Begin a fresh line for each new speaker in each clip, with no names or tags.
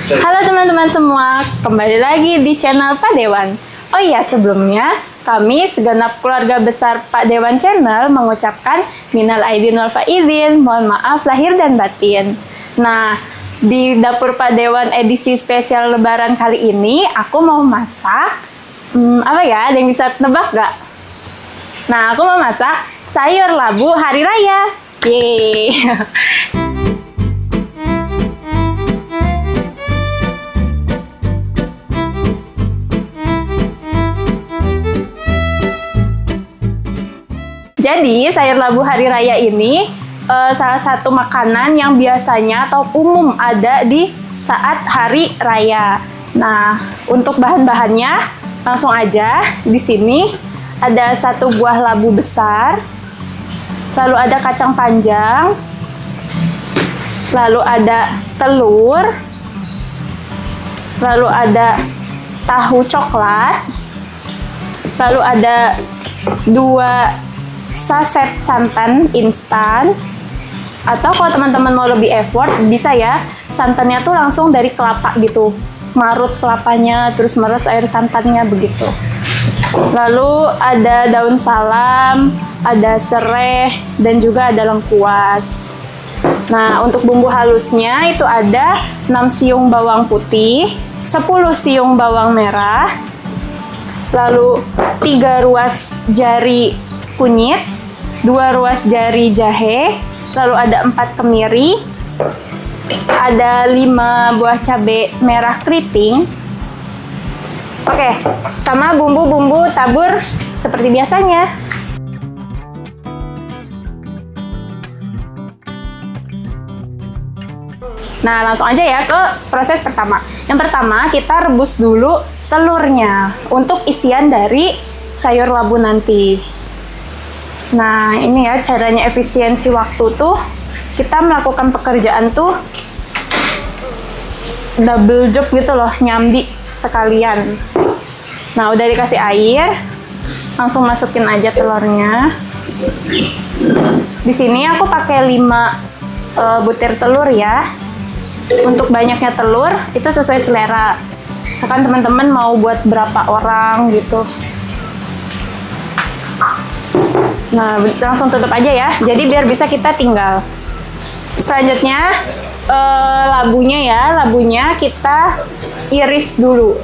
Halo teman-teman semua, kembali lagi di channel Pak Dewan. Oh iya, sebelumnya kami segenap keluarga besar Pak Dewan Channel mengucapkan minal aidin wal faizin, mohon maaf lahir dan batin. Nah, di dapur Pak Dewan edisi spesial Lebaran kali ini, aku mau masak apa ya? Ada yang bisa nebak gak? Nah, aku mau masak sayur labu hari raya. Yeay. Jadi, sayur labu hari raya ini salah satu makanan yang biasanya atau umum ada di saat hari raya. Nah, untuk bahan-bahannya langsung aja. Di sini ada 1 buah labu besar, lalu ada kacang panjang, lalu ada telur, lalu ada tahu coklat, lalu ada 2 saset santan instan, atau kalau teman-teman mau lebih effort bisa ya, santannya tuh langsung dari kelapa gitu, marut kelapanya terus meres air santannya begitu. Lalu ada daun salam, ada serai, dan juga ada lengkuas. Nah, untuk bumbu halusnya itu ada 6 siung bawang putih, 10 siung bawang merah, lalu 3 ruas jari kunyit, 2 ruas jari jahe, lalu ada 4 kemiri, ada 5 buah cabai merah keriting. Oke, sama bumbu-bumbu tabur seperti biasanya. Nah, langsung aja ya ke proses pertama. Yang pertama, kita rebus dulu telurnya untuk isian dari sayur labu nanti. Nah, ini ya caranya efisiensi waktu tuh, kita melakukan pekerjaan tuh double job gitu loh, nyambi sekalian. Nah, udah dikasih air, langsung masukin aja telurnya. Di sini aku pakai 5 butir telur ya. Untuk banyaknya telur itu sesuai selera. Misalkan teman-teman mau buat berapa orang gitu. Nah, langsung tutup aja ya. Jadi biar bisa kita tinggal. Selanjutnya labunya kita iris dulu.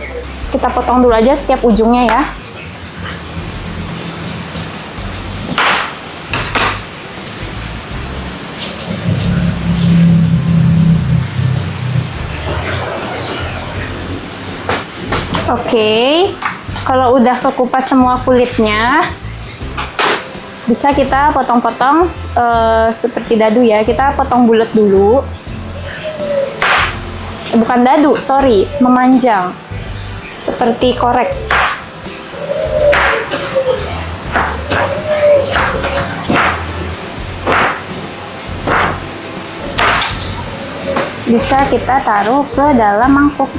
Kita potong dulu aja setiap ujungnya ya. Oke, kalau udah kekupas semua kulitnya, bisa kita potong-potong seperti dadu ya. Kita potong bulat dulu. Bukan dadu, sorry, memanjang. Seperti korek. Bisa kita taruh ke dalam mangkuk.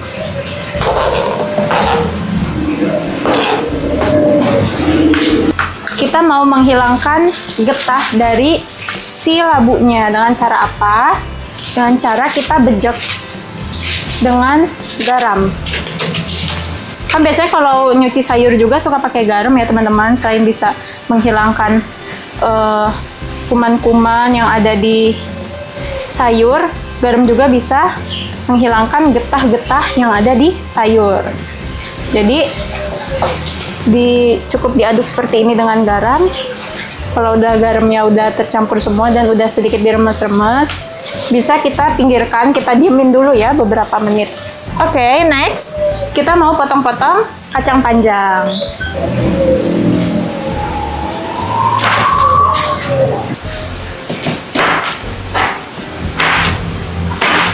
Kita mau menghilangkan getah dari si labunya. Dengan cara apa? Dengan cara kita bejek dengan garam. Kan biasanya kalau nyuci sayur juga suka pakai garam ya teman-teman. Selain bisa menghilangkan kuman-kuman yang ada di sayur, garam juga bisa menghilangkan getah-getah yang ada di sayur. Jadi cukup diaduk seperti ini dengan garam. Kalau udah garamnya udah tercampur semua dan udah sedikit diremes-remes, bisa kita pinggirkan, kita diemin dulu ya beberapa menit. Oke, next kita mau potong-potong kacang panjang.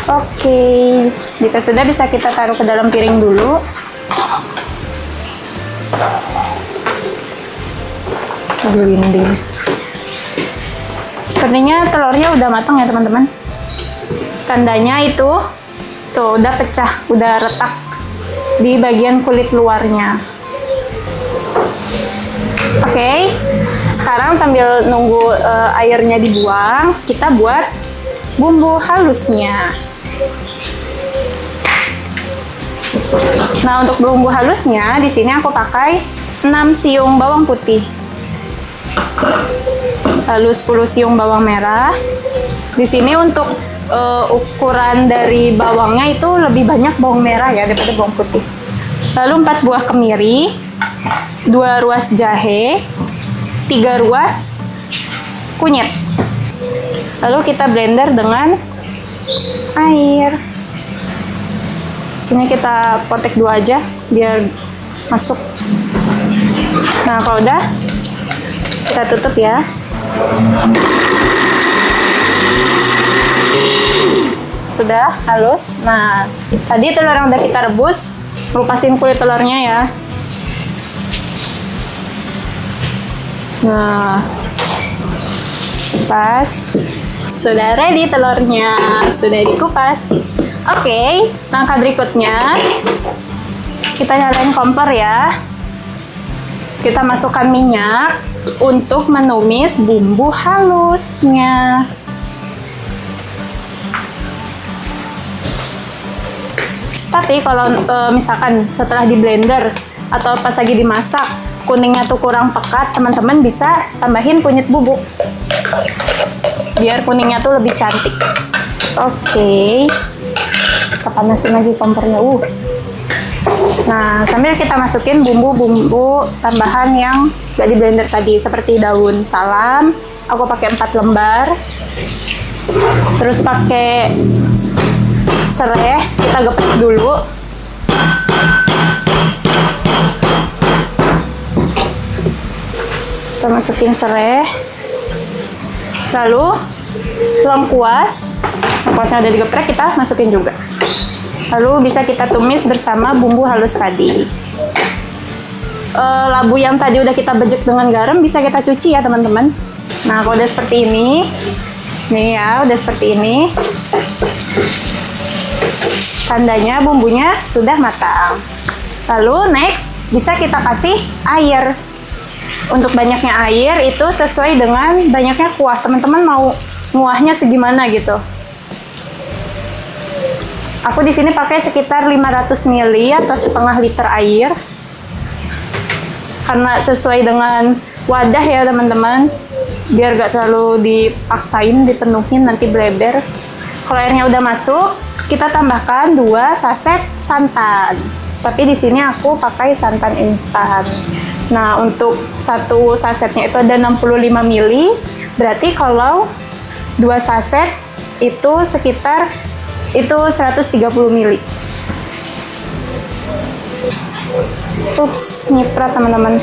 Oke, jika sudah bisa kita taruh ke dalam piring dulu. Gelinding. Sepertinya telurnya udah matang ya teman-teman. Tandanya itu tuh udah pecah, udah retak di bagian kulit luarnya. Oke, sekarang sambil nunggu airnya dibuang, kita buat bumbu halusnya. Nah, untuk bumbu halusnya di sini aku pakai 6 siung bawang putih. Lalu 10 siung bawang merah. Di sini untuk ukuran dari bawangnya itu lebih banyak bawang merah ya daripada bawang putih. Lalu 4 buah kemiri, 2 ruas jahe, 3 ruas kunyit. Lalu kita blender dengan air. Sini kita potek 2 aja biar masuk. Nah, kalau udah kita tutup ya. Sudah halus. Nah, tadi telur yang udah kita rebus, lepasin kulit telurnya ya. Nah, kupas. Sudah ready telurnya, sudah dikupas. Oke, langkah berikutnya kita nyalain kompor ya. Kita masukkan minyak untuk menumis bumbu halusnya. Tapi kalau misalkan setelah di blender atau pas lagi dimasak kuningnya tuh kurang pekat, teman-teman bisa tambahin kunyit bubuk biar kuningnya tuh lebih cantik. Oke, kita panasin lagi kompornya. Nah, sambil kita masukin bumbu-bumbu tambahan yang gak di blender tadi, seperti daun salam, aku pakai 4 lembar. Terus pakai serai, kita geprek dulu. Kita masukin serai. Lalu lengkuas yang udah digeprek kita masukin juga. Lalu bisa kita tumis bersama bumbu halus tadi. Labu yang tadi udah kita bejek dengan garam bisa kita cuci ya teman-teman. Nah, kalau udah seperti ini, nih ya, udah seperti ini, tandanya bumbunya sudah matang. Lalu next bisa kita kasih air. Untuk banyaknya air itu sesuai dengan banyaknya kuah. Teman-teman mau kuahnya segimana gitu. Aku di sini pakai sekitar 500 ml atau setengah liter air. Karena sesuai dengan wadah ya teman-teman. Biar gak terlalu dipaksain, dipenuhin nanti bleber. Kalau airnya udah masuk, kita tambahkan 2 saset santan. Tapi di sini aku pakai santan instan. Nah, untuk 1 sasetnya itu ada 65 ml. Berarti kalau 2 saset itu sekitar 130 ml. Ups, nyiprat teman-teman.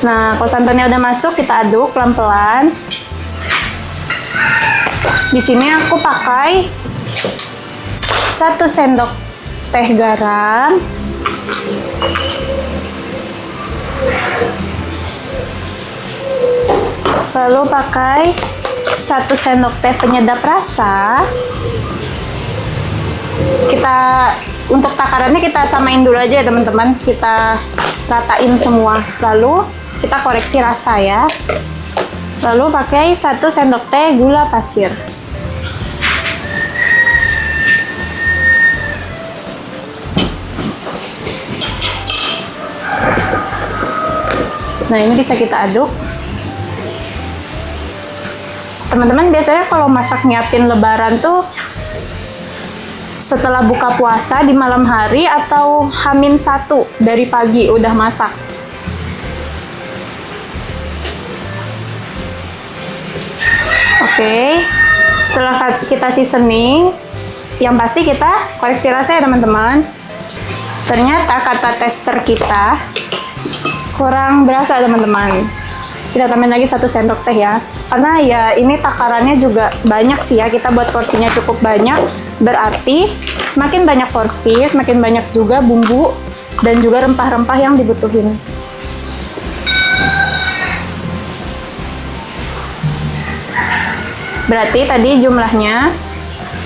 Nah, kalau santannya udah masuk, kita aduk pelan-pelan. Di sini aku pakai 1 sendok teh garam. Lalu pakai 1 sendok teh penyedap rasa. Untuk takarannya kita samain dulu aja ya teman-teman. Kita ratain semua. Lalu kita koreksi rasa ya. Lalu pakai 1 sendok teh gula pasir. Nah, ini bisa kita aduk. Teman-teman biasanya kalau masak nyiapin lebaran tuh setelah buka puasa di malam hari atau H-1 dari pagi udah masak. Oke, setelah kita seasoning, yang pasti kita koreksi rasa ya teman-teman. Ternyata kata tester kita kurang berasa teman-teman. Kita tambahin lagi 1 sendok teh ya. Karena ya ini takarannya juga banyak sih ya. Kita buat porsinya cukup banyak. Berarti semakin banyak porsi, semakin banyak juga bumbu dan juga rempah-rempah yang dibutuhin. Berarti tadi jumlahnya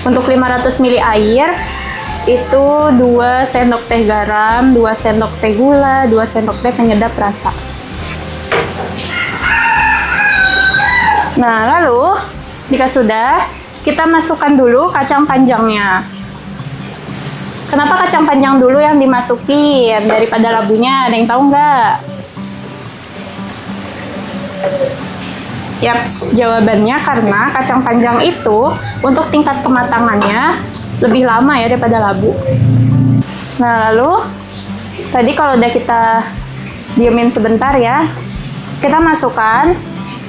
untuk 500 ml air itu 2 sendok teh garam, 2 sendok teh gula, 2 sendok teh penyedap rasa. Nah, lalu jika sudah, kita masukkan dulu kacang panjangnya. Kenapa kacang panjang dulu yang dimasukin daripada labunya? Ada yang tahu nggak? Yaps, jawabannya karena kacang panjang itu untuk tingkat kematangannya lebih lama ya daripada labu. Nah, lalu tadi kalau udah kita diemin sebentar ya, kita masukkan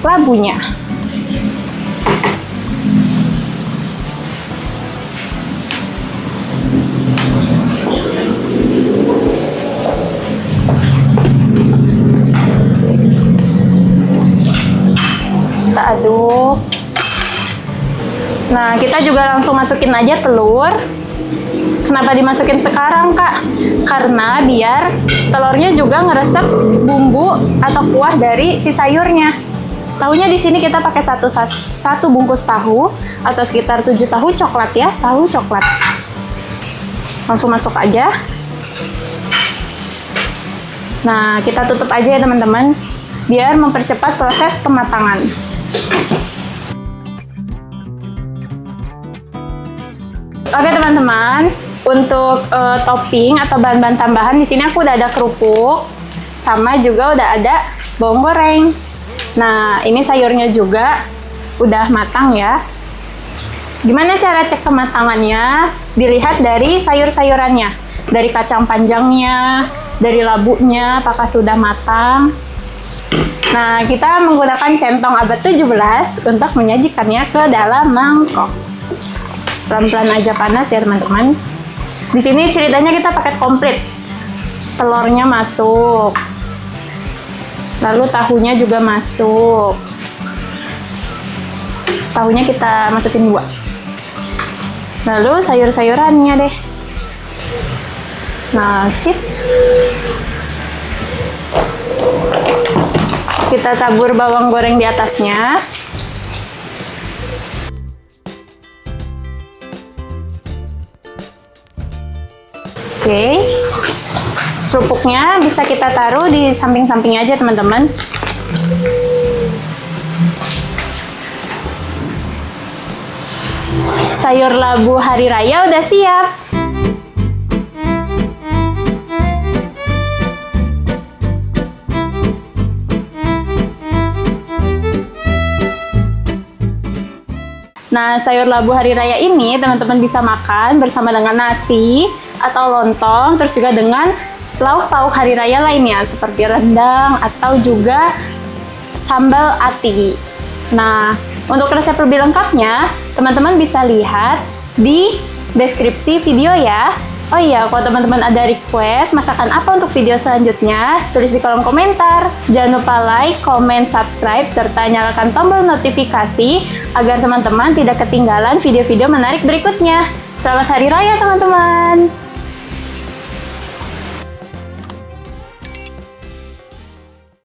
labunya. Kita aduk. Nah, kita juga langsung masukin aja telur. Kenapa dimasukin sekarang, Kak? Karena biar telurnya juga ngeresep bumbu atau kuah dari si sayurnya. Tahunya di sini kita pakai satu bungkus tahu atau sekitar 7 tahu coklat ya, tahu coklat. Langsung masuk aja. Nah, kita tutup aja ya teman-teman, biar mempercepat proses kematangan. Oke teman-teman, untuk topping atau bahan-bahan tambahan di sini aku udah ada kerupuk, sama juga udah ada bawang goreng. Nah, ini sayurnya juga udah matang ya. Gimana cara cek kematangannya? Dilihat dari sayur-sayurannya, dari kacang panjangnya, dari labunya, apakah sudah matang. Nah, kita menggunakan centong abad 17 untuk menyajikannya ke dalam mangkok. Pelan-pelan aja panas ya teman-teman. Di sini ceritanya kita pakai komplit. Telurnya masuk. Lalu tahunya juga masuk. Tahunya kita masukin 2. Lalu sayur-sayurannya deh. Nah, sip. Kita tabur bawang goreng di atasnya. Oke, kerupuknya bisa kita taruh di samping-samping aja teman-teman. Sayur labu hari raya udah siap. Nah, sayur labu hari raya ini teman-teman bisa makan bersama dengan nasi atau lontong, terus juga dengan lauk pauk hari raya lainnya seperti rendang atau juga sambal ati. Nah, untuk resep lebih lengkapnya, teman-teman bisa lihat di deskripsi video ya. Oh iya, kalau teman-teman ada request masakan apa untuk video selanjutnya, tulis di kolom komentar. Jangan lupa like, comment, subscribe, serta nyalakan tombol notifikasi agar teman-teman tidak ketinggalan video-video menarik berikutnya. Selamat Hari Raya teman-teman!